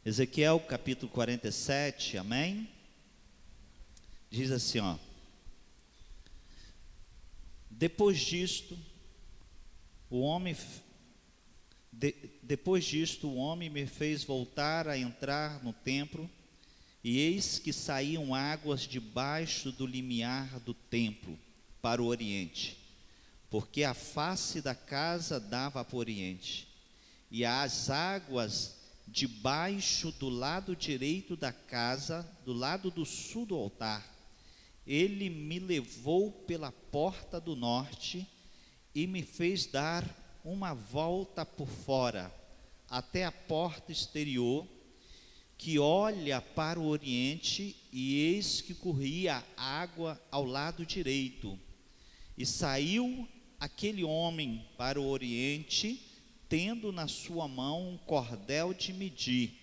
Ezequiel capítulo 47, amém? Diz assim, ó. Depois disto, o homem me fez voltar a entrar no templo, e eis que saíam águas debaixo do limiar do templo para o oriente, porque a face da casa dava para o oriente, e as águas debaixo do lado direito da casa, do lado do sul do altar. Ele me levou pela porta do norte e me fez dar uma volta por fora, até a porta exterior, que olha para o oriente, e eis que corria água ao lado direito. E saiu aquele homem para o oriente, tendo na sua mão um cordel de medir,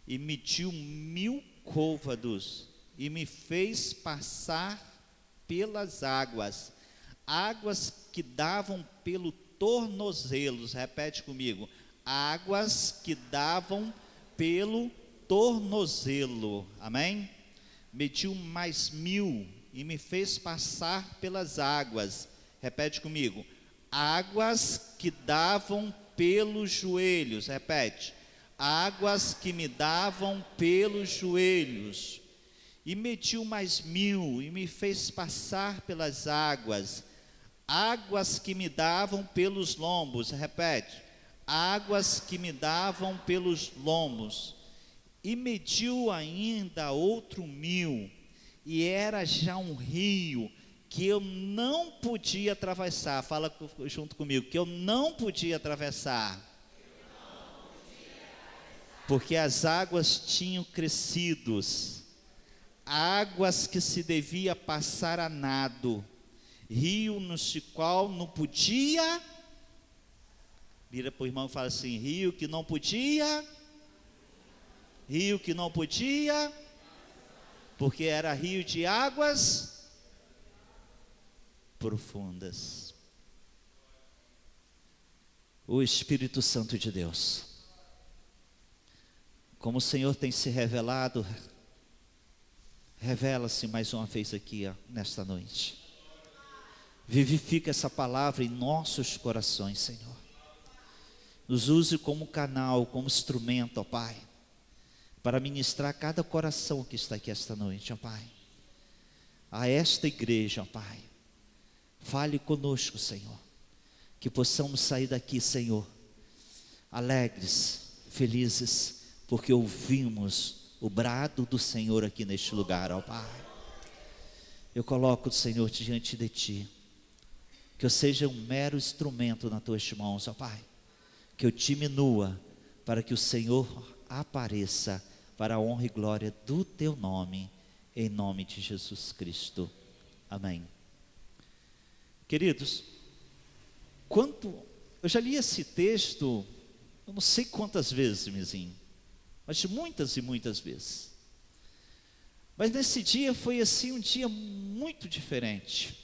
e mediu 1000 côvados, e me fez passar pelas águas, águas que davam pelo tornozelos. Repete comigo: águas que davam pelo tornozelo, amém? Mediu mais 1000 e me fez passar pelas águas. Repete comigo: águas que davam pelos joelhos. Repete: águas que me davam pelos joelhos. E mediu mais 1000 e me fez passar pelas águas, águas que me davam pelos lombos. Repete: águas que me davam pelos lombos. E mediu ainda outro 1000, e era já um rio que eu não podia atravessar. Fala junto comigo: que eu não podia atravessar, porque as águas tinham crescido, águas que se devia passar a nado, rio no qual não podia. Vira para o irmão e fala assim: rio que não podia, rio que não podia, porque era rio de águas profundas. O Espírito Santo de Deus, como o Senhor tem se revelado, revela-se mais uma vez aqui, ó, nesta noite. Vivifica essa palavra em nossos corações, Senhor. Nos use como canal, como instrumento, ó Pai, para ministrar cada coração que está aqui esta noite, ó Pai. A esta igreja, ó Pai, fale conosco, Senhor, que possamos sair daqui, Senhor, alegres, felizes, porque ouvimos o brado do Senhor aqui neste lugar, ó Pai. Eu coloco o Senhor diante de Ti, que eu seja um mero instrumento nas Tuas mãos, ó Pai, que eu diminua, para que o Senhor apareça, para a honra e glória do Teu nome, em nome de Jesus Cristo, amém. Queridos, eu já li esse texto, eu não sei quantas vezes, Mizinho, mas muitas e muitas vezes. Mas nesse dia foi assim um dia muito diferente.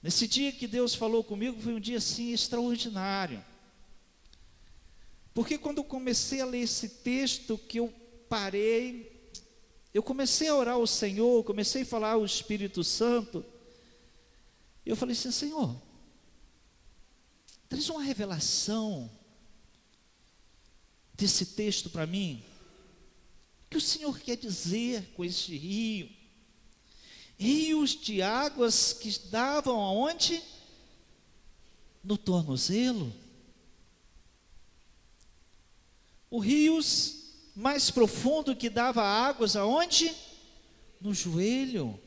Nesse dia que Deus falou comigo, foi um dia assim extraordinário. Porque quando eu comecei a ler esse texto, que eu parei, eu comecei a orar ao Senhor, comecei a falar ao Espírito Santo. Eu falei assim: Senhor, traz uma revelação desse texto para mim. O que o Senhor quer dizer com este rio? Rios de águas que davam aonde? No tornozelo. O rio mais profundo que dava águas aonde? No joelho.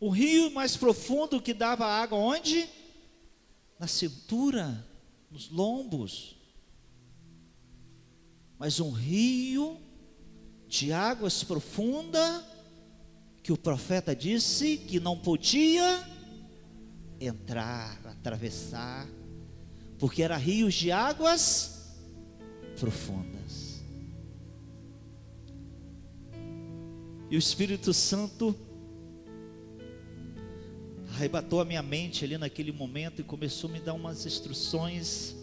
O rio mais profundo que dava água onde? Na cintura, nos lombos. Mas um rio de águas profunda, que o profeta disse que não podia entrar, atravessar, porque era rios de águas profundas. E o Espírito Santo arrebatou a minha mente ali naquele momento e começou a me dar umas instruções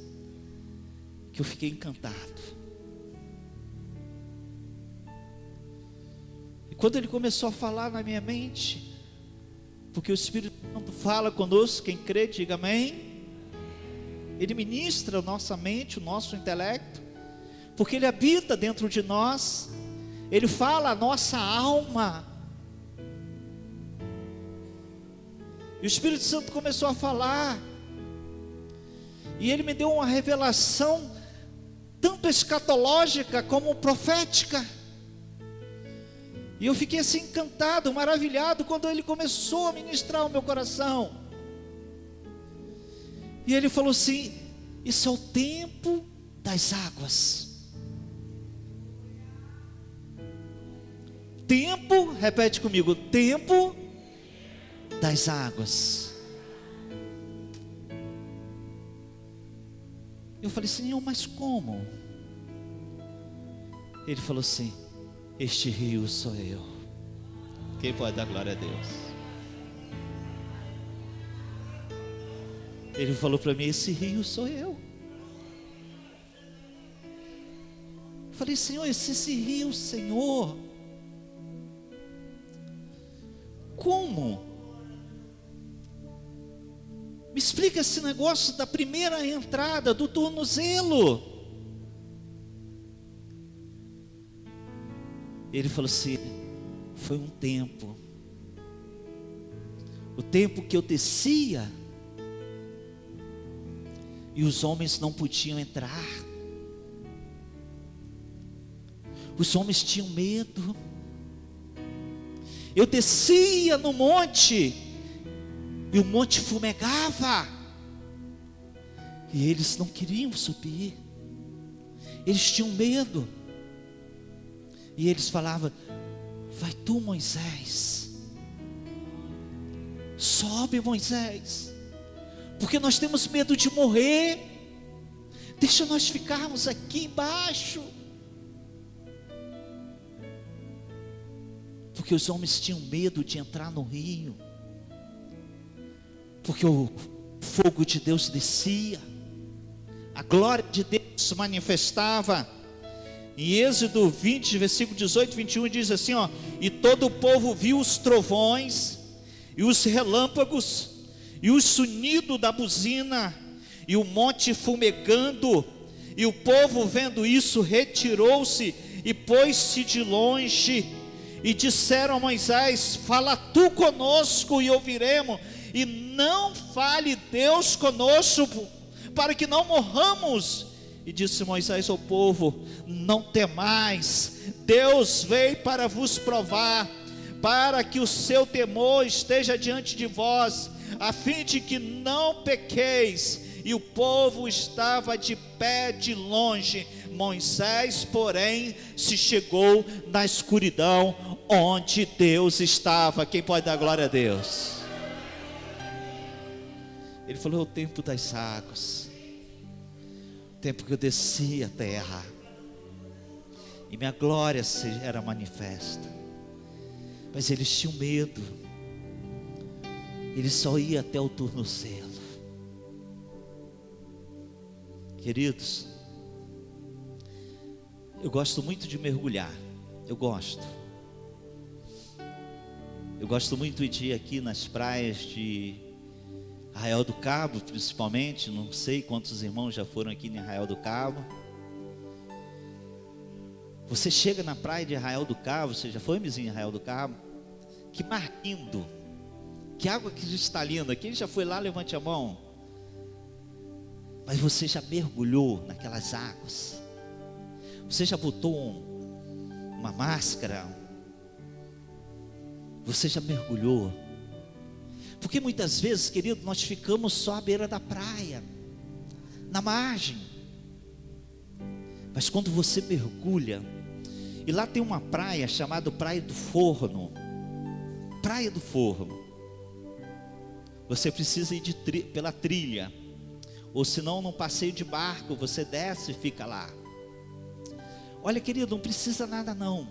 que eu fiquei encantado. quando Ele começou a falar na minha mente, porque o Espírito Santo fala conosco, quem crê, diga amém. Ele ministra a nossa mente, o nosso intelecto, porque Ele habita dentro de nós, Ele fala a nossa alma. E o Espírito Santo começou a falar, e Ele me deu uma revelação, tanto escatológica como profética, e eu fiquei assim encantado, maravilhado, quando Ele começou a ministrar o meu coração. E Ele falou assim: isso é o tempo das águas. Tempo, repete comigo, tempo das águas. Eu falei: Senhor, mas como? Ele falou assim: este rio sou eu. Quem pode dar glória a Deus? Ele falou para mim: esse rio sou eu. Eu falei: Senhor, esse rio, Senhor, como? Me explica esse negócio da primeira entrada, do tornozelo. Ele falou assim: foi um tempo, o tempo que eu descia, e os homens não podiam entrar, os homens tinham medo. Eu descia no monte, e o monte fumegava, e eles não queriam subir, eles tinham medo, e eles falavam: vai tu, Moisés, sobe, Moisés, porque nós temos medo de morrer, deixa nós ficarmos aqui embaixo. Porque os homens tinham medo de entrar no rio, porque o fogo de Deus descia, a glória de Deus se manifestava. Em Êxodo 20, versículo 18, 21, diz assim, ó: e todo o povo viu os trovões, e os relâmpagos, e o sonido da buzina, e o monte fumegando, e o povo vendo isso, retirou-se, e pôs-se de longe, e disseram a Moisés: fala tu conosco, e ouviremos, e não fale Deus conosco, para que não morramos. E disse Moisés ao povo: não temais, Deus veio para vos provar, para que o seu temor esteja diante de vós, a fim de que não pequeis. E o povo estava de pé de longe. Moisés, porém, se chegou na escuridão onde Deus estava. Quem pode dar glória a Deus? Ele falou: é o tempo das águas, o tempo que eu desci a terra, e minha glória era manifesta. Mas eles tinham medo, eles só iam até o tornozelo. Queridos, eu gosto muito de mergulhar, eu gosto muito de ir aqui nas praias de Arraial do Cabo, principalmente. Não sei quantos irmãos já foram aqui em Arraial do Cabo. Você chega na praia de Arraial do Cabo, você já foi, em Arraial do Cabo? Que mar lindo, que água cristalina. Quem já foi lá, levante a mão. Mas você já mergulhou naquelas águas? Você já botou uma máscara? Você já mergulhou? Porque muitas vezes, querido, nós ficamos só à beira da praia, na margem. Mas quando você mergulha, e lá tem uma praia chamada Praia do Forno. Praia do Forno. Você precisa ir pela trilha, ou senão num passeio de barco, você desce e fica lá. Olha, querido, não precisa nada não.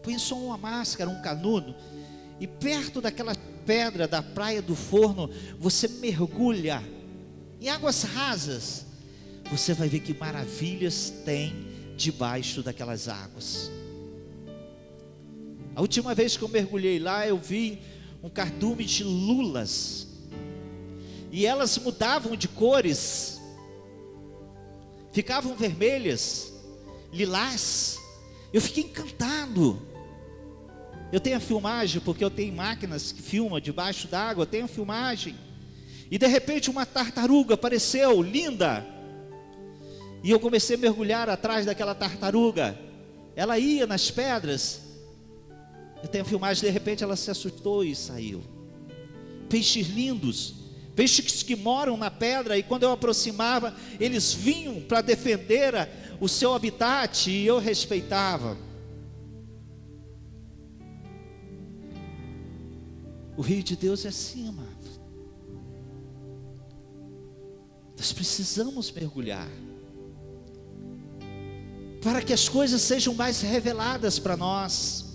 Põe só uma máscara, um canudo, e perto daquela pedra da Praia do Forno, você mergulha em águas rasas. Você vai ver que maravilhas tem debaixo daquelas águas. A última vez que eu mergulhei lá, eu vi um cardume de lulas, e elas mudavam de cores, ficavam vermelhas, lilás. Eu fiquei encantado. Eu tenho a filmagem, porque eu tenho máquinas que filmam debaixo d'água, eu tenho a filmagem. E de repente uma tartaruga apareceu, linda, e eu comecei a mergulhar atrás daquela tartaruga. Ela ia nas pedras, eu tenho a filmagem, de repente ela se assustou e saiu. Peixes lindos, peixes que moram na pedra, e quando eu aproximava, eles vinham para defender o seu habitat, e eu respeitava. O rio de Deus é assim, amado. Nós precisamos mergulhar, para que as coisas sejam mais reveladas para nós.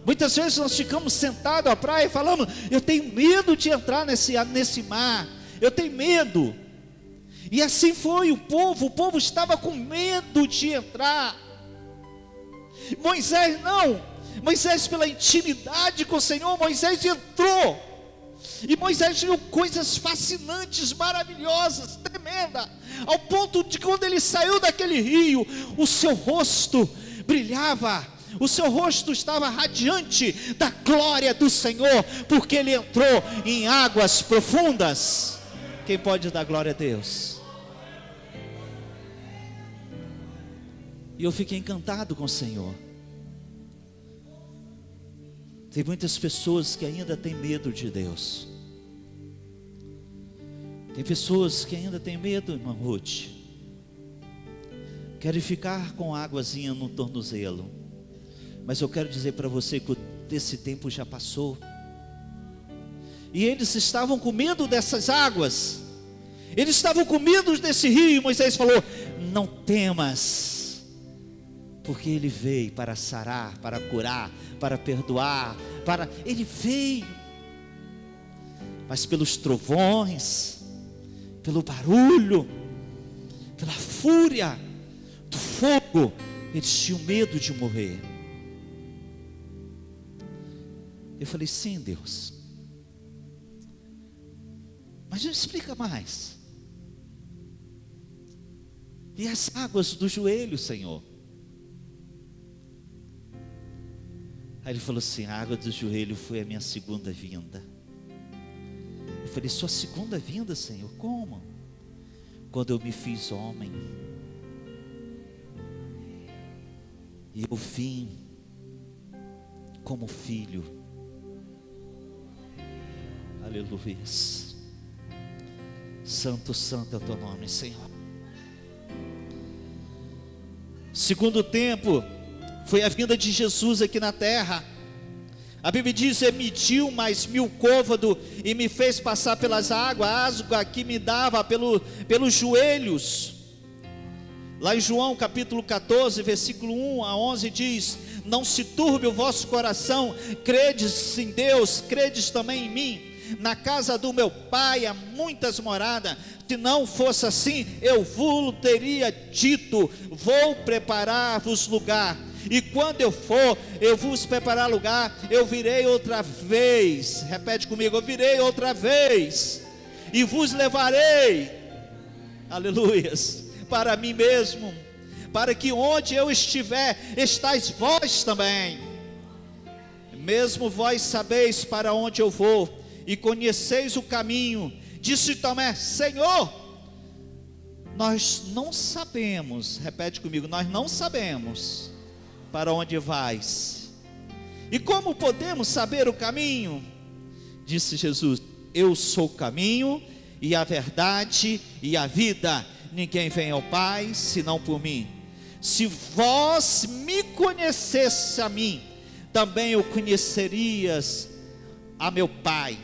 Muitas vezes nós ficamos sentados à praia e falamos: eu tenho medo de entrar nesse mar, eu tenho medo. E assim foi o povo estava com medo de entrar. Moisés não, Moisés, pela intimidade com o Senhor, Moisés entrou, e Moisés viu coisas fascinantes, maravilhosas, tremendas, ao ponto de quando ele saiu daquele rio, o seu rosto brilhava, o seu rosto estava radiante da glória do Senhor, porque ele entrou em águas profundas. Quem pode dar glória a Deus? E eu fiquei encantado com o Senhor. Tem muitas pessoas que ainda têm medo de Deus. Tem pessoas que ainda têm medo, irmã Ruth. Querem ficar com águazinha no tornozelo. Mas eu quero dizer para você que esse tempo já passou. E eles estavam com medo dessas águas. Eles estavam com medo desse rio. E Moisés falou: não temas, porque ele veio para sarar, para curar, para perdoar, ele veio. Mas pelos trovões, pelo barulho, pela fúria do fogo, eles tinham medo de morrer. Eu falei: sim, Deus, mas não explica mais. E as águas do joelho, Senhor? Aí ele falou assim: a água do joelho foi a minha segunda vinda. Eu falei: sua segunda vinda, Senhor? Como? Quando eu me fiz homem, e eu vim como filho. Aleluia. Santo, santo é o teu nome, Senhor. Segundo tempo foi a vinda de Jesus aqui na terra. A Bíblia diz: mediu mais 1000 côvados e me fez passar pelas águas, água que me dava pelos joelhos. Lá em João capítulo 14, versículo 1 a 11 diz: não se turbe o vosso coração, credes em Deus, credes também em mim. Na casa do meu pai há muitas moradas, se não fosse assim, eu vos teria dito: vou preparar-vos lugar. E quando eu for, eu vos preparar lugar, eu virei outra vez. Repete comigo: eu virei outra vez, e vos levarei, aleluias, para mim mesmo, para que onde eu estiver, estáis vós também. Mesmo vós sabeis para onde eu vou, e conheceis o caminho. Disse Tomé: Senhor, nós não sabemos, repete comigo, nós não sabemos para onde vais, e como podemos saber o caminho? Disse Jesus: eu sou o caminho e a verdade e a vida, ninguém vem ao Pai senão por mim. Se vós me conhecesse a mim, também o conhecerias a meu Pai,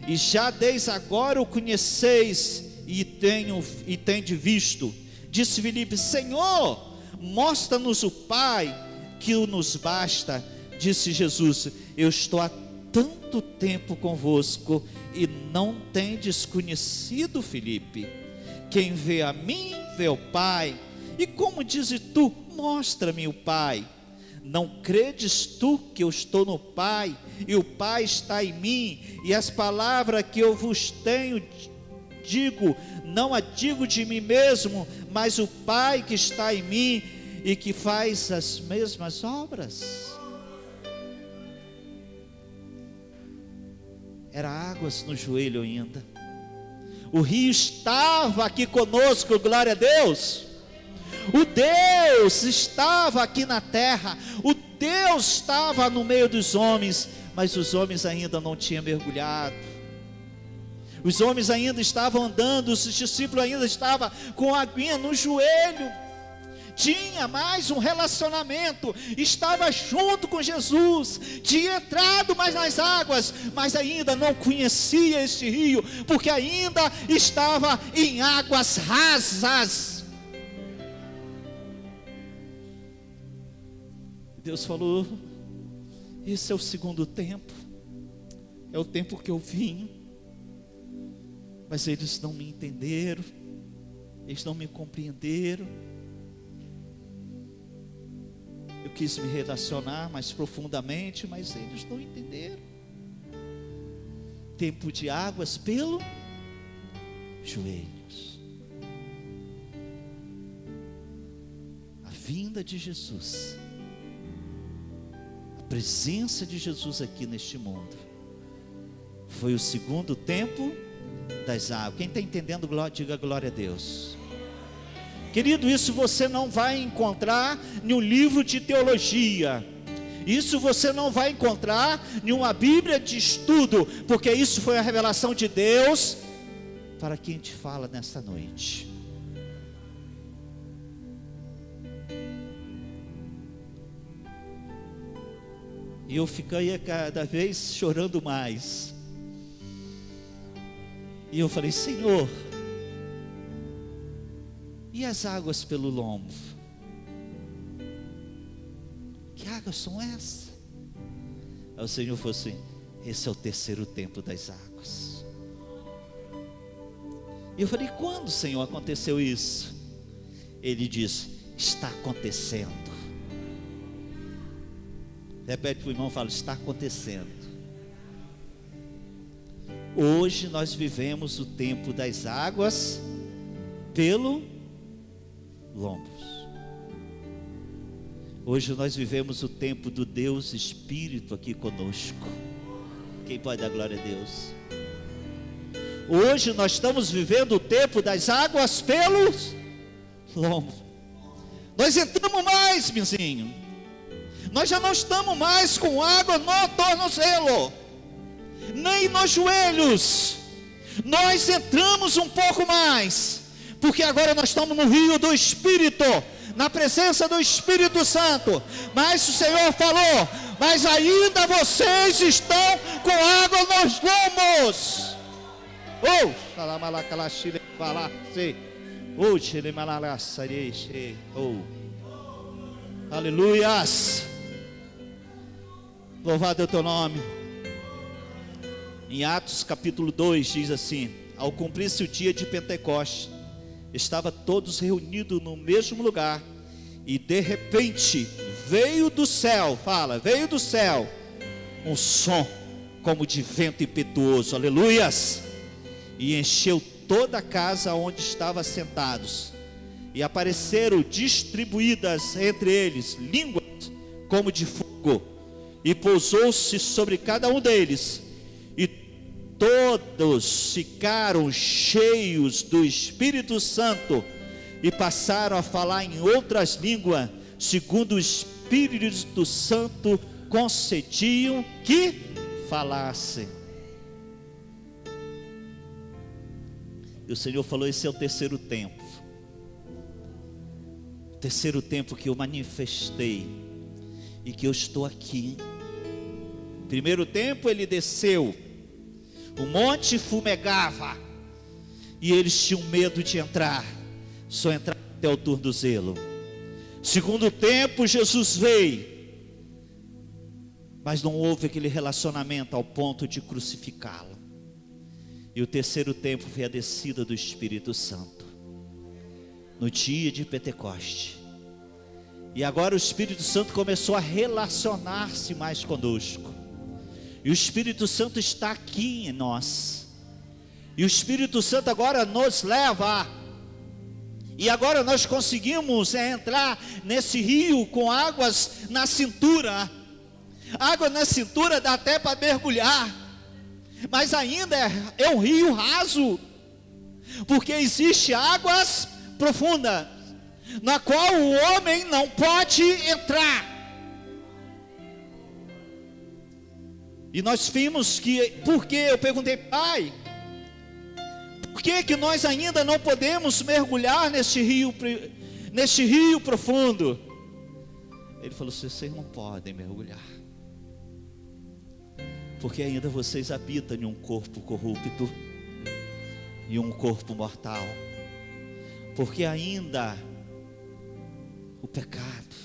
e já desde agora o conheceis e tendes visto. Disse Filipe: Senhor, mostra-nos o Pai, que nos basta. Disse Jesus: eu estou há tanto tempo convosco e não tendes conhecido, Filipe. Quem vê a mim, vê o Pai. E como dizes tu: mostra-me o Pai? Não credes tu que eu estou no Pai, e o Pai está em mim, e as palavras que eu vos tenho digo, não a digo de mim mesmo, mas o Pai que está em mim, e que faz as mesmas obras. Era águas no joelho ainda. O rio estava aqui conosco, glória a Deus. O Deus estava aqui na terra. O Deus estava no meio dos homens, mas os homens ainda não tinham mergulhado. Os homens ainda estavam andando, os discípulos ainda estavam com a aguinha no joelho. Tinha mais um relacionamento, estava junto com Jesus, tinha entrado mais nas águas, mas ainda não conhecia este rio, porque ainda estava em águas rasas. Deus falou: esse é o segundo tempo, é o tempo que eu vim, mas eles não me entenderam, eles não me compreenderam. Eu quis me relacionar mais profundamente, mas eles não entenderam. Tempo de águas pelo joelhos. A vinda de Jesus, a presença de Jesus aqui neste mundo, foi o segundo tempo das águas. Quem está entendendo, diga glória a Deus. Querido, isso você não vai encontrar em um livro de teologia. Isso você não vai encontrar em uma Bíblia de estudo, porque isso foi a revelação de Deus para quem te fala nesta noite. E eu fiquei cada vez chorando mais. E eu falei: Senhor, e as águas pelo lombo? Que águas são essas? Aí o Senhor falou assim: esse é o terceiro tempo das águas. E eu falei: quando, Senhor, aconteceu isso? Ele disse: está acontecendo. Repete para o irmão, fala: está acontecendo. Hoje nós vivemos o tempo das águas pelo lombos. Hoje nós vivemos o tempo do Deus Espírito aqui conosco. Quem pode dar glória a Deus? Hoje nós estamos vivendo o tempo das águas pelos lombos. Nós entramos mais, vizinho. Nós já não estamos mais com água no tornozelo, nem nos joelhos. Nós entramos um pouco mais, porque agora nós estamos no rio do Espírito, na presença do Espírito Santo. Mas o Senhor falou: mas ainda vocês estão com água nos lomos. Aleluias. Louvado é o teu nome. Em Atos capítulo 2 diz assim: ao cumprir-se o dia de Pentecostes, estava todos reunidos no mesmo lugar, e de repente veio do céu, veio do céu um som como de vento impetuoso, aleluias, e encheu toda a casa onde estavam sentados, e apareceram distribuídas entre eles línguas como de fogo, e pousou-se sobre cada um deles, e todos ficaram cheios do Espírito Santo, e passaram a falar em outras línguas, segundo o Espírito Santo concediam que falassem. E o Senhor falou: esse é o terceiro tempo. O terceiro tempo que eu manifestei e que eu estou aqui. Primeiro tempo ele desceu, o monte fumegava, e eles tinham medo de entrar, só entrar até o tornozelo. Segundo tempo Jesus veio, mas não houve aquele relacionamento ao ponto de crucificá-lo. E o terceiro tempo foi a descida do Espírito Santo, no dia de Pentecoste. E agora o Espírito Santo começou a relacionar-se mais conosco. E o Espírito Santo está aqui em nós. E o Espírito Santo agora nos leva. E agora nós conseguimos entrar nesse rio com águas na cintura. Água na cintura dá até para mergulhar. Mas ainda é um rio raso. Porque existe águas profundas, na qual o homem não pode entrar. E nós vimos que, porque eu perguntei, pai, por que nós ainda não podemos mergulhar neste rio profundo? Ele falou, vocês não podem mergulhar, porque ainda vocês habitam em um corpo corrupto, e um corpo mortal, porque ainda o pecado,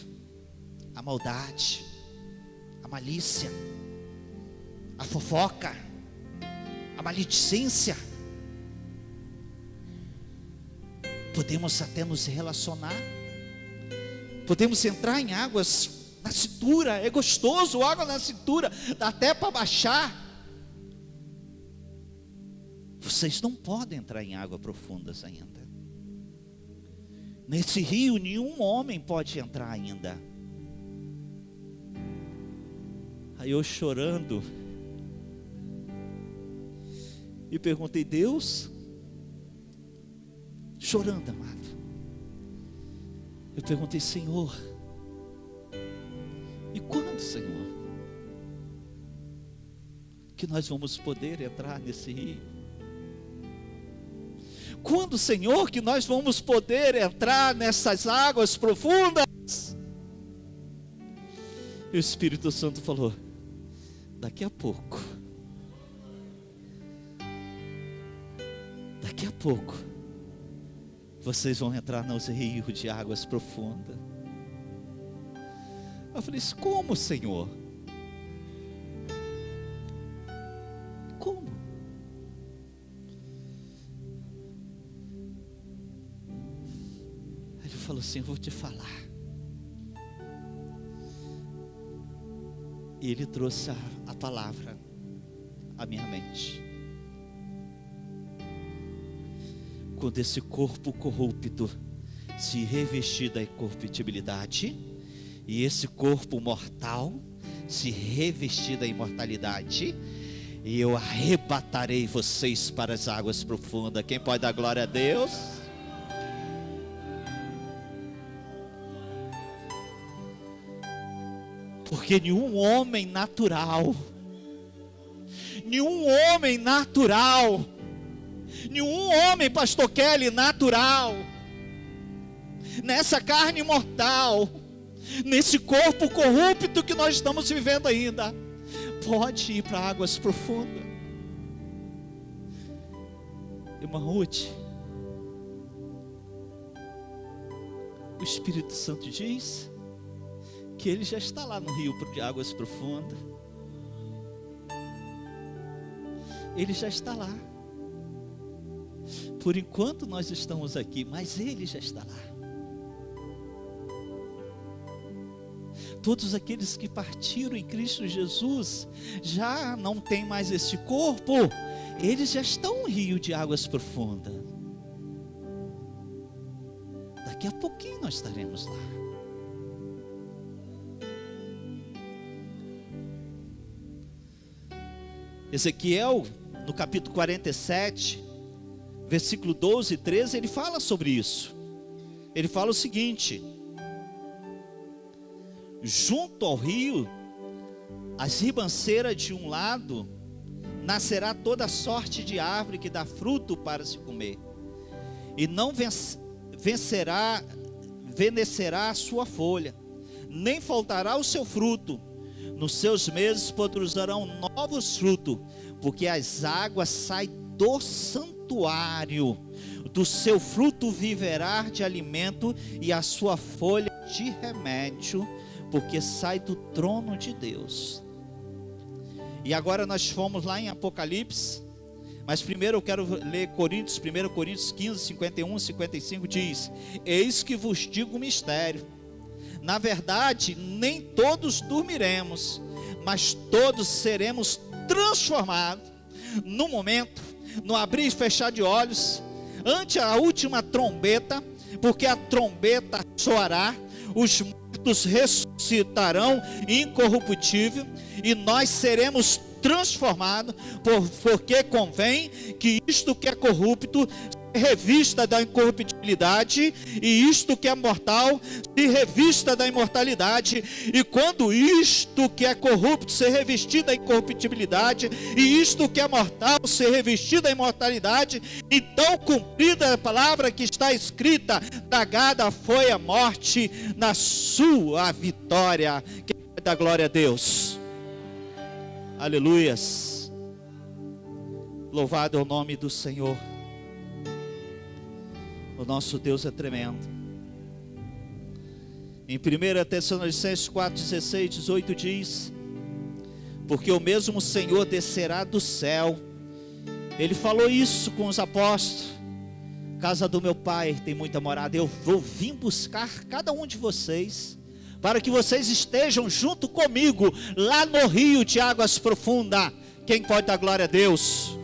a maldade, a malícia, a fofoca, a maledicência, podemos até nos relacionar, podemos entrar em águas na cintura, é gostoso, água na cintura, dá até para baixar. Vocês não podem entrar em águas profundas ainda. Nesse rio nenhum homem pode entrar ainda. Aí eu chorando, e perguntei, Deus, chorando, amado, eu perguntei, Senhor, e quando, Senhor, que nós vamos poder entrar nesse rio? Quando, Senhor, que nós vamos poder entrar nessas águas profundas? E o Espírito Santo falou, daqui a pouco. Daqui a pouco, vocês vão entrar nos rios de águas profundas. Eu falei, como, Senhor? Como? Ele falou assim, eu vou te falar. E ele trouxe a palavra à minha mente. Quando esse corpo corrupto se revestir da incorruptibilidade, e esse corpo mortal se revestir da imortalidade, e eu arrebatarei vocês para as águas profundas. Quem pode dar glória a Deus? Porque nenhum homem natural, nenhum homem, pastor Kelly, natural, nessa carne mortal, nesse corpo corrupto que nós estamos vivendo ainda, pode ir para águas profundas. Irmã Ruth, o Espírito Santo diz que ele já está lá no rio de águas profundas. Ele já está lá. Por enquanto nós estamos aqui, mas ele já está lá. Todos aqueles que partiram em Cristo Jesus já não tem mais esse corpo, eles já estão no rio de águas profundas. Daqui a pouquinho nós estaremos lá. Ezequiel, no capítulo 47, versículo 12 e 13, ele fala sobre isso. Ele fala o seguinte: junto ao rio, as ribanceiras de um lado, nascerá toda sorte de árvore que dá fruto para se comer, e não venecerá a sua folha, nem faltará o seu fruto. Nos seus meses produzirão novos frutos, porque as águas saem do santuário. Do seu fruto viverá de alimento, e a sua folha de remédio, porque sai do trono de Deus. E agora nós fomos lá em Apocalipse, mas primeiro eu quero ler 1 Coríntios 15, 51 e 55, diz: eis que vos digo um mistério, Na verdade, nem todos dormiremos, mas todos seremos transformados no momento, no abrir e fechar de olhos, ante a última trombeta, porque a trombeta soará, os mortos ressuscitarão incorruptível, e nós seremos transformados, porque convém que isto que é corrupto se revista da incorruptibilidade, e isto que é mortal se revista da imortalidade. E quando isto que é corrupto se revestir da incorruptibilidade, e isto que é mortal se revestir da imortalidade, então cumprida a palavra que está escrita: tragada foi a morte na sua vitória. Que dá glória a Deus. Aleluias. Louvado é o nome do Senhor. O nosso Deus é tremendo. Em 1 Tessalonicenses 4, 16, 18 diz: porque o mesmo Senhor descerá do céu. Ele falou isso com os apóstolos: casa do meu pai tem muita morada, eu vou vir buscar cada um de vocês, para que vocês estejam junto comigo lá no rio de águas profundas. Quem pode dar glória a Deus?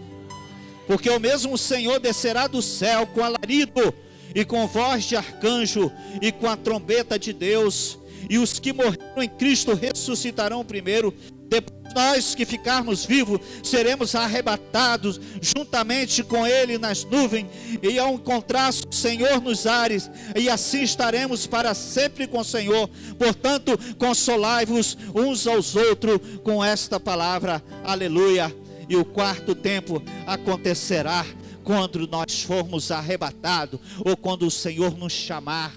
Porque o mesmo Senhor descerá do céu com alarido, e com voz de arcanjo, e com a trombeta de Deus, e os que morreram em Cristo ressuscitarão primeiro. Depois nós que ficarmos vivos seremos arrebatados juntamente com Ele nas nuvens, e ao encontrar o Senhor nos ares, e assim estaremos para sempre com o Senhor. Portanto, consolai-vos uns aos outros com esta palavra. Aleluia. E o quarto tempo acontecerá quando nós formos arrebatados, ou quando o Senhor nos chamar.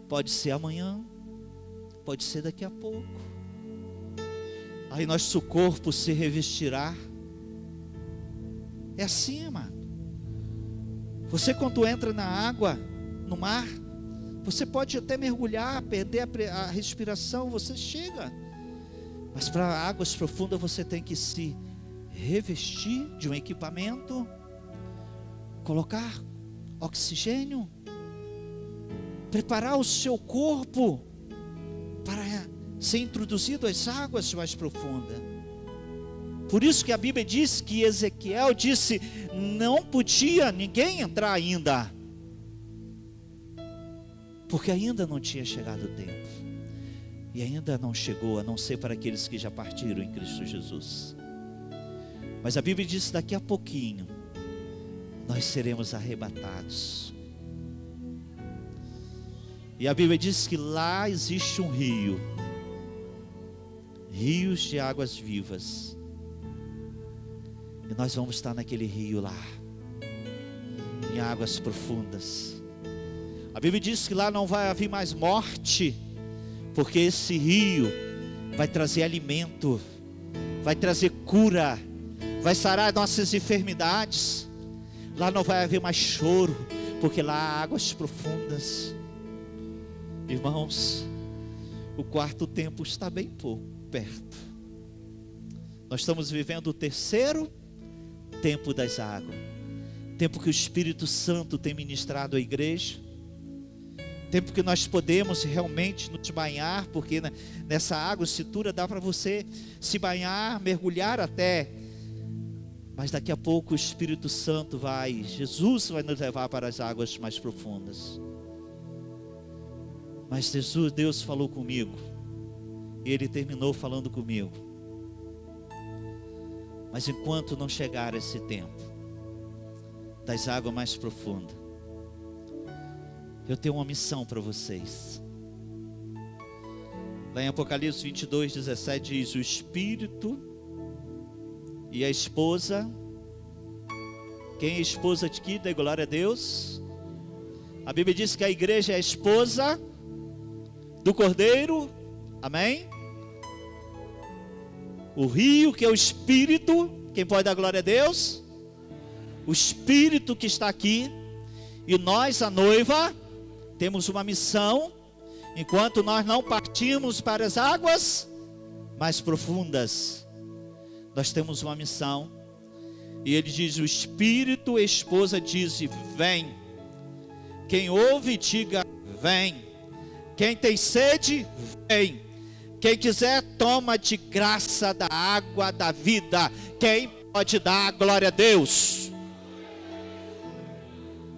Pode ser amanhã, pode ser daqui a pouco. Aí nosso corpo se revestirá. É assim, amado. Você, quando entra na água, no mar, você pode até mergulhar, perder a respiração, você chega. Mas para águas profundas você tem que se revestir de um equipamento, colocar oxigênio, preparar o seu corpo para ser introduzido às águas mais profundas. Por isso que a Bíblia diz que Ezequiel disse: não podia ninguém entrar ainda, porque ainda não tinha chegado o tempo, e ainda não chegou, a não ser para aqueles que já partiram em Cristo Jesus. Mas a Bíblia diz: daqui a pouquinho nós seremos arrebatados. E a Bíblia diz que lá existe um rio, rios de águas vivas, e nós vamos estar naquele rio lá, em águas profundas. A Bíblia diz que lá não vai haver mais morte, porque esse rio vai trazer alimento, vai trazer cura, vai sarar nossas enfermidades. Lá não vai haver mais choro, porque lá há águas profundas. Irmãos, o quarto tempo está bem perto. Nós estamos vivendo o terceiro tempo das águas, tempo que o Espírito Santo tem ministrado à igreja, tempo que nós podemos realmente nos banhar, porque nessa água cintura dá para você se banhar, mergulhar até. Mas daqui a pouco o Espírito Santo Jesus vai nos levar para as águas mais profundas. Mas Deus falou comigo, e Ele terminou falando comigo. Mas enquanto não chegar esse tempo das águas mais profundas, eu tenho uma missão para vocês. Lá em Apocalipse 22, 17 diz: o Espírito e a esposa. Quem é a esposa de que? Dê glória a Deus. A Bíblia diz que a igreja é a esposa do Cordeiro. Amém? O rio, que é o Espírito. Quem pode dar glória a Deus? O Espírito que está aqui. E nós, a noiva, temos uma missão. Enquanto nós não partimos para as águas mais profundas, nós temos uma missão. E ele diz: o Espírito, a esposa diz: vem. Quem ouve, diga: vem. Quem tem sede, vem. Quem quiser, toma de graça da água da vida. Quem pode dar glória a Deus?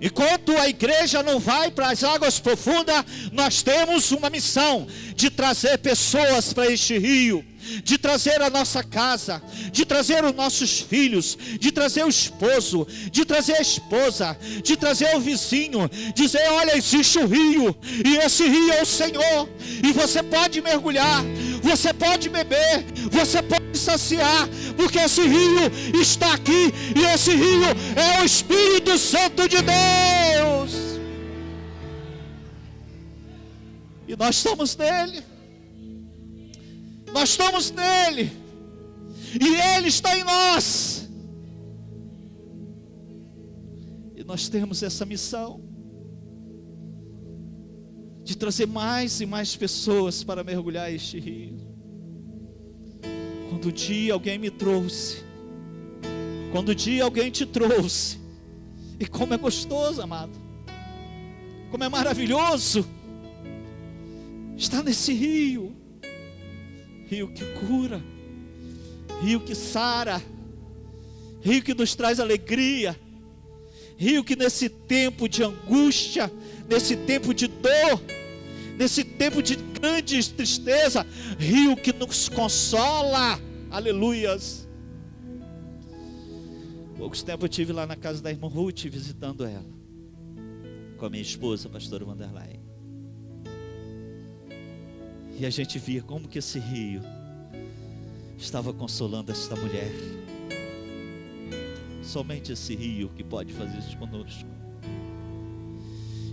Enquanto a igreja não vai para as águas profundas, nós temos uma missão de trazer pessoas para este rio, de trazer a nossa casa, de trazer os nossos filhos, de trazer o esposo, de trazer a esposa, de trazer o vizinho, dizer: olha, existe um rio, e esse rio é o Senhor, e você pode mergulhar, você pode beber, você pode saciar, porque esse rio está aqui, e esse rio é o Espírito Santo de Deus, e nós estamos nele. Nós estamos nele, e ele está em nós, e nós temos essa missão de trazer mais e mais pessoas para mergulhar este rio. Quando um dia alguém me trouxe, quando um dia alguém te trouxe, e como é gostoso, amado, como é maravilhoso estar nesse rio. Rio que cura, rio que sara, rio que nos traz alegria, rio que nesse tempo de angústia, nesse tempo de dor, nesse tempo de grande tristeza, rio que nos consola, aleluias. Poucos tempos eu estive lá na casa da irmã Ruth, visitando ela, com a minha esposa, a pastora Wanderlei. E a gente via como que esse rio estava consolando esta mulher. Somente esse rio que pode fazer isso conosco.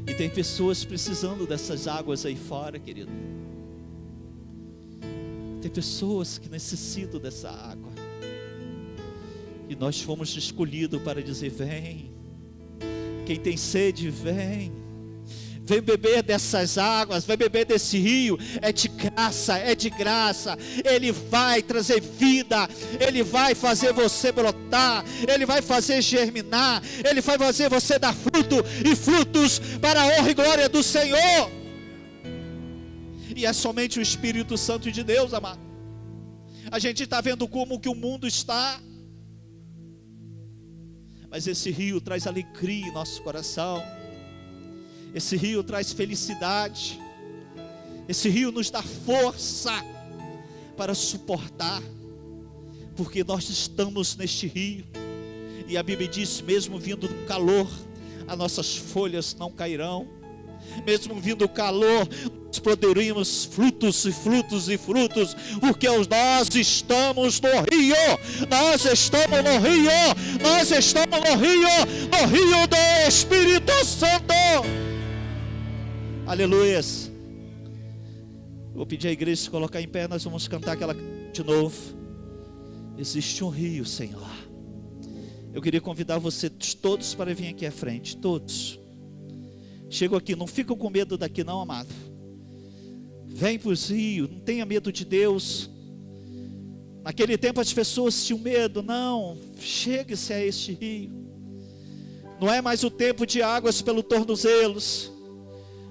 E tem pessoas precisando dessas águas aí fora, querido. Tem pessoas que necessitam dessa água. E nós fomos escolhidos para dizer: vem. Quem tem sede, vem. Vem beber dessas águas, vem beber desse rio, é de graça, é de graça. Ele vai trazer vida, ele vai fazer você brotar, ele vai fazer germinar, ele vai fazer você dar fruto, e frutos para a honra e glória do Senhor. E é somente o Espírito Santo de Deus, amado. A gente está vendo como que o mundo está, mas esse rio traz alegria em nosso coração. Esse rio traz felicidade. Esse rio nos dá força para suportar, porque nós estamos neste rio. E a Bíblia diz: mesmo vindo do calor, as nossas folhas não cairão. Mesmo vindo o calor, nós produzimos frutos e frutos e frutos, porque nós estamos no rio. Nós estamos no rio. Nós estamos no rio do Espírito Santo. Aleluias. Vou pedir à igreja se colocar em pé. Nós vamos cantar aquela de novo. Existe um rio, Senhor. Eu queria convidar vocês todos para vir aqui à frente. Todos. Chegam aqui, não ficam com medo daqui não, amado. Vem para os rios, não tenha medo de Deus. Naquele tempo as pessoas tinham medo. Não, chegue-se a este rio. Não é mais o tempo de águas pelos tornozelos.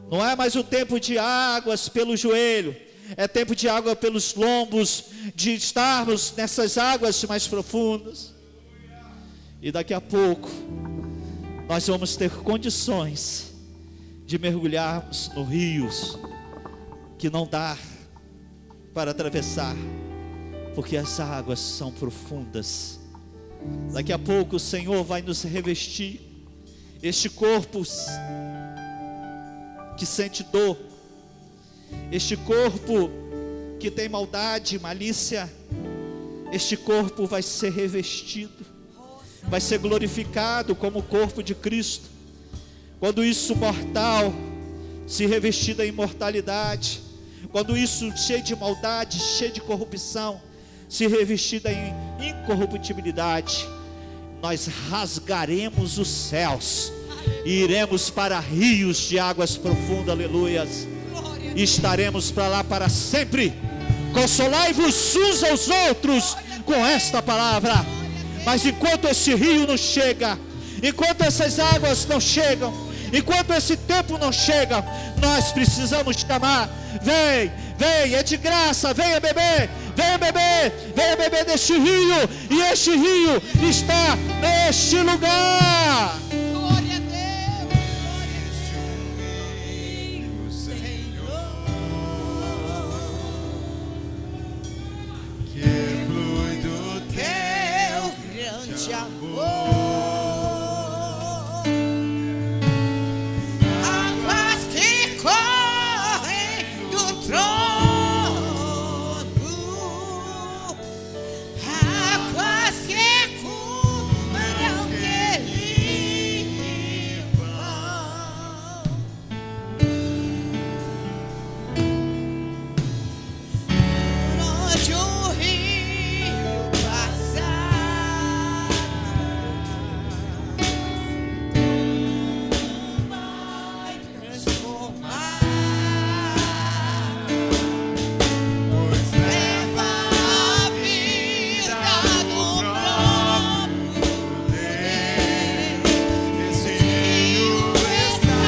Não é mais o tempo de águas pelo joelho. É tempo de água pelos lombos, de estarmos nessas águas mais profundas. E daqui a pouco nós vamos ter condições de mergulharmos nos rios que não dá para atravessar, porque as águas são profundas. Daqui a pouco o Senhor vai nos revestir. Este corpo que sente dor, este corpo que tem maldade, malícia, este corpo vai ser revestido, vai ser glorificado como o corpo de Cristo. Quando isso mortal se revestir da imortalidade, quando isso cheio de maldade, cheio de corrupção, se revestir da incorruptibilidade, nós rasgaremos os céus e iremos para rios de águas profundas, aleluias, e estaremos para lá para sempre. Consolai-vos uns aos outros com esta palavra. Mas enquanto esse rio não chega, enquanto essas águas não chegam, Enquanto esse tempo não chega, nós precisamos chamar: vem, vem, é de graça, venha beber, venha beber, venha beber deste rio, e este rio está neste lugar. Glória a Deus, Senhor, Que flui do teu grande amor. Águas que correm do trono, águas que curam, que limpam. Por onde o rio passar, vai transformar. pois Leva a vida do próprio Deus. esse rio Está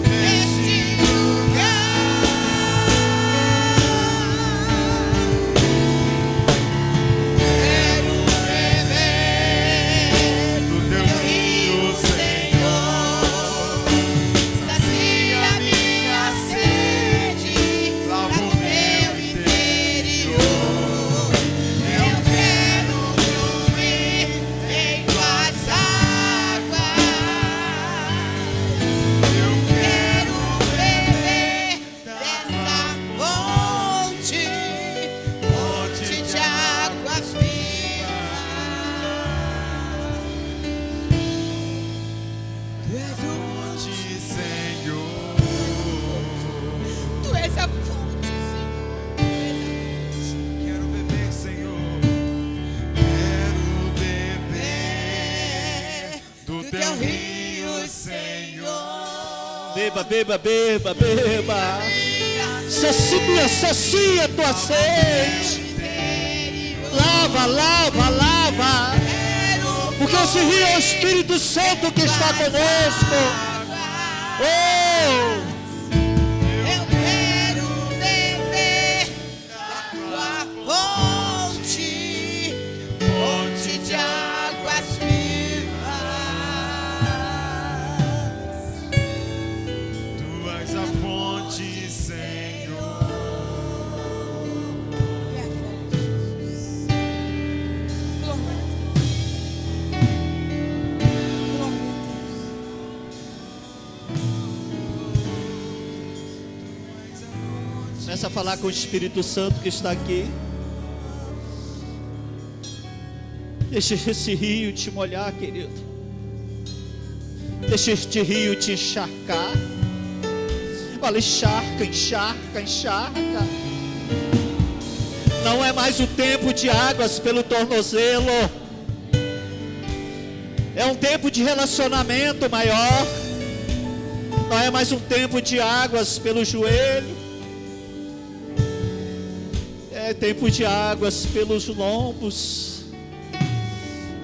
neste lugar. Quero beber do teu rio, Senhor, sacia minha sede, lava o meu interior. Eu quero fluir em tuas águas. Eu quero beber dessa fonte, fonte de águas vivas. Tu és o fonte, Senhor. Tu és a fonte, Senhor. Quero beber, Senhor. Quero beber do teu rio, Senhor. Beba, beba, beba, beba. Sacia, sacia tua sede. Lava, lava, lava. Porque esse rio é o Espírito Santo que está conosco. Oh! Eu quero beber da tua fonte, fonte de águas vivas. Tu és a fonte, Senhor. É a fonte, Jesus. Glória a Deus. Glória a Deus. Começa a falar com o Espírito Santo que está aqui. Deixa esse rio te molhar, querido. Deixa este rio te encharcar. Fala, encharca, encharca, encharca. Não é mais o tempo de águas pelo tornozelo. É um tempo de relacionamento maior. Não é mais um tempo de águas pelo joelho. É tempo de águas pelos lombos.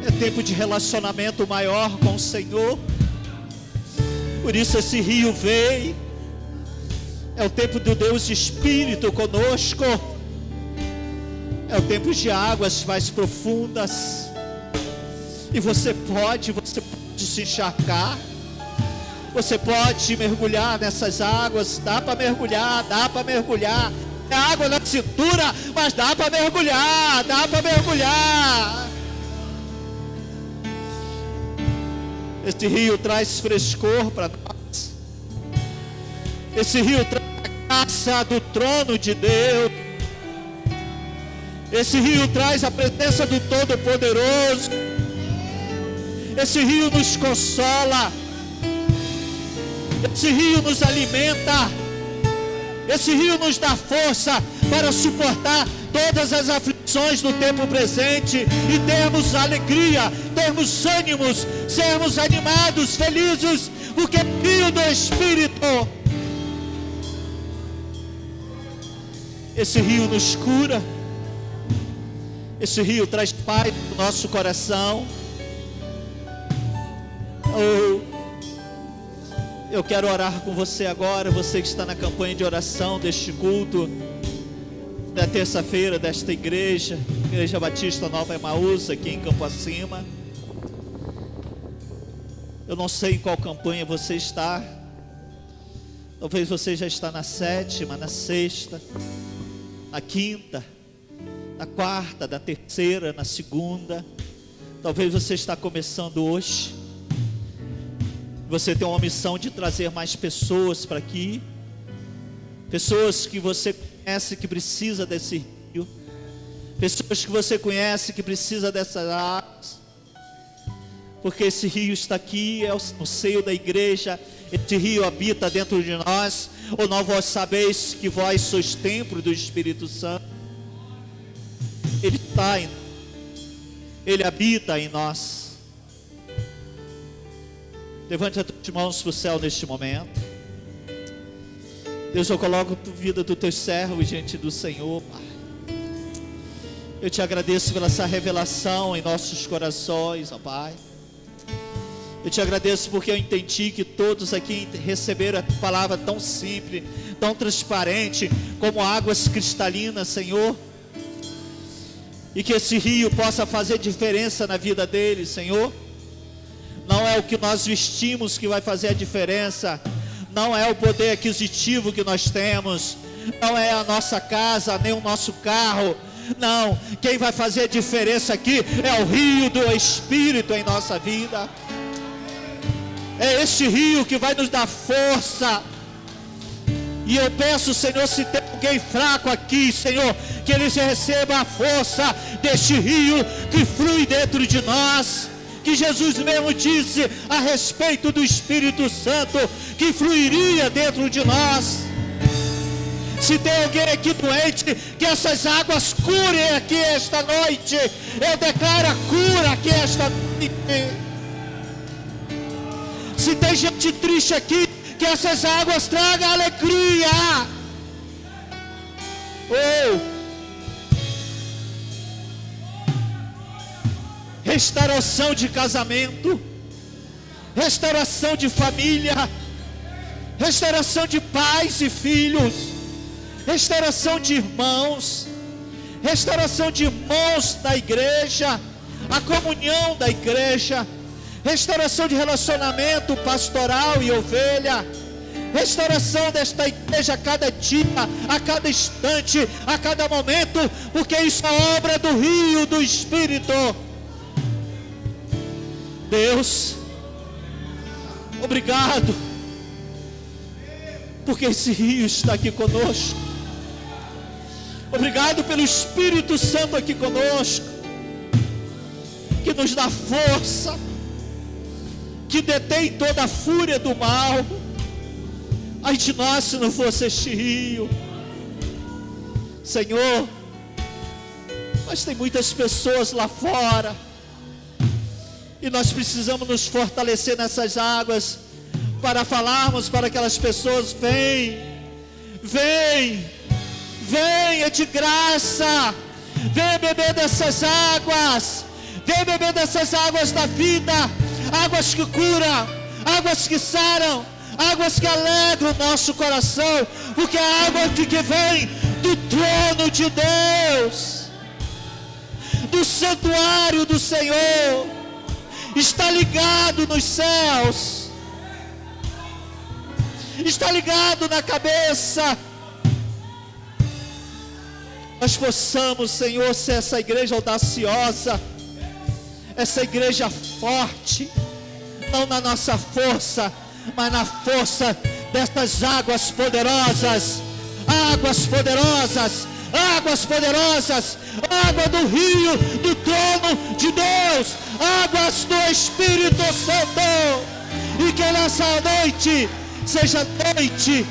É tempo de relacionamento maior com o Senhor. Por isso esse rio veio. É o tempo do Deus Espírito conosco. É o tempo de águas mais profundas. E você pode se encharcar. Você pode mergulhar nessas águas. Dá para mergulhar, dá para mergulhar. É água na cintura, mas dá para mergulhar, dá para mergulhar. Esse rio traz frescor para nós. Esse rio traz a graça do trono de Deus. Esse rio traz a presença do Todo-Poderoso. Esse rio nos consola. Esse rio nos alimenta. Esse rio nos dá força para suportar todas as aflições do tempo presente e termos alegria, termos ânimos, sermos animados, felizes, porque é o rio do Espírito. Esse rio nos cura. Esse rio traz paz no nosso coração. Oh, Eu quero orar com você agora, você que está na campanha de oração deste culto, da terça-feira desta igreja, Igreja Batista Nova Emaús, aqui em Campo Acima. Eu não sei em qual campanha você está. Talvez você já está na 7ª, na 6ª, na 5ª, na 4ª, na 3ª, na 2ª. Talvez você está começando hoje. Você tem uma missão de trazer mais pessoas para aqui. Pessoas que você conhece que precisa desse rio. Pessoas que você conhece que precisa dessas águas. Porque esse rio está aqui, é no seio da igreja. Esse rio habita dentro de nós. Ou não vós sabeis que vós sois templo do Espírito Santo. Ele está em nós. Ele habita em nós. Levante as tuas mãos para o céu neste momento. Deus, eu coloco a vida dos teus servos diante do Senhor, Pai. Eu te agradeço pela essa revelação em nossos corações, ó Pai. Eu te agradeço porque eu entendi que todos aqui receberam a palavra tão simples, tão transparente, como águas cristalinas, Senhor. E que esse rio possa fazer diferença na vida deles, Senhor. Não é o que nós vestimos que vai fazer a diferença. Não é o poder aquisitivo que nós temos. Não é a nossa casa, nem o nosso carro. Não, quem vai fazer a diferença aqui é o rio do Espírito em nossa vida. É este rio que vai nos dar força. E eu peço, Senhor, se tem alguém fraco aqui, Senhor, que eles recebam a força deste rio que flui dentro de nós. Que Jesus mesmo disse a respeito do Espírito Santo, que fluiria dentro de nós. Se tem alguém aqui doente, que essas águas curem aqui esta noite. Eu declaro a cura aqui esta noite. Se tem gente triste aqui, que essas águas tragam alegria. Restauração de casamento, restauração de família, restauração de pais e filhos, restauração de irmãos, restauração de irmãos da igreja, a comunhão da igreja, restauração de relacionamento pastoral e ovelha, restauração desta igreja a cada dia, a cada instante, a cada momento, porque isso é obra do rio do Espírito. Deus, obrigado, porque esse rio está aqui conosco. Obrigado pelo Espírito Santo aqui conosco, que nos dá força, que detém toda a fúria do mal. Ai de nós se não fosse este rio, Senhor. Mas tem muitas pessoas lá fora, e nós precisamos nos fortalecer nessas águas, para falarmos para aquelas pessoas: vem, vem, vem, é de graça, vem beber dessas águas, vem beber dessas águas da vida, águas que curam, águas que saram, águas que alegram o nosso coração, porque a água que vem do trono de Deus, do santuário do Senhor, está ligado nos céus, está ligado na cabeça. Nós possamos, Senhor, ser essa igreja audaciosa, essa igreja forte, não na nossa força, mas na força destas águas poderosas, águas poderosas, águas poderosas, água do rio, do trono de Deus, águas do Espírito Santo. E que nessa noite seja noite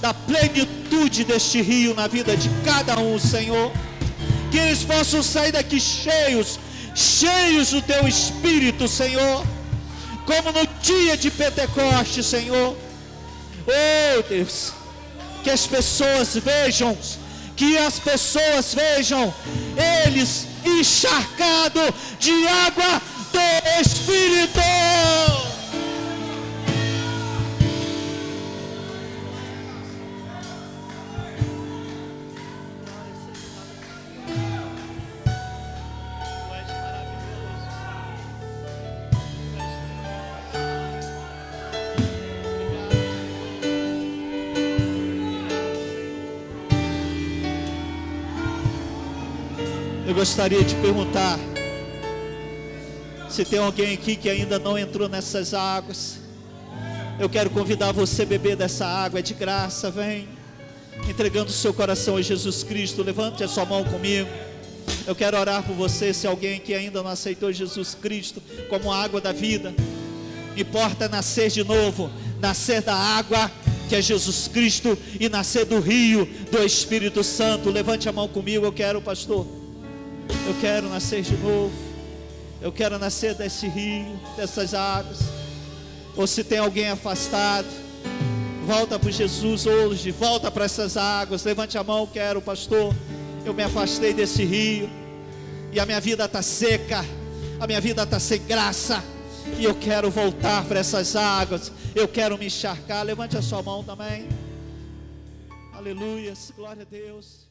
da plenitude deste rio na vida de cada um, Senhor. Que eles possam sair daqui cheios do Teu Espírito, Senhor, como no dia de Pentecostes, Senhor. Oh Deus, que as pessoas vejam, eles encharcados de água do Espírito. gostaria de perguntar se tem alguém aqui que ainda não entrou nessas águas. Eu quero convidar você a beber dessa água, é de graça. Vem, entregando o seu coração a Jesus Cristo. Levante a sua mão comigo. Eu quero orar por você. Se alguém que ainda não aceitou Jesus Cristo como a água da vida, importa nascer de novo, nascer da água que é Jesus Cristo e nascer do rio do Espírito Santo. Levante a mão comigo. Eu quero, pastor, eu quero nascer de novo. Eu quero nascer desse rio, dessas águas. Ou se tem alguém afastado, volta para Jesus hoje, volta para essas águas. Levante a mão. Quero, pastor, eu me afastei desse rio e a minha vida está seca, a minha vida está sem graça, e eu quero voltar para essas águas, eu quero me encharcar. Levante a sua mão também. Aleluia, glória a Deus.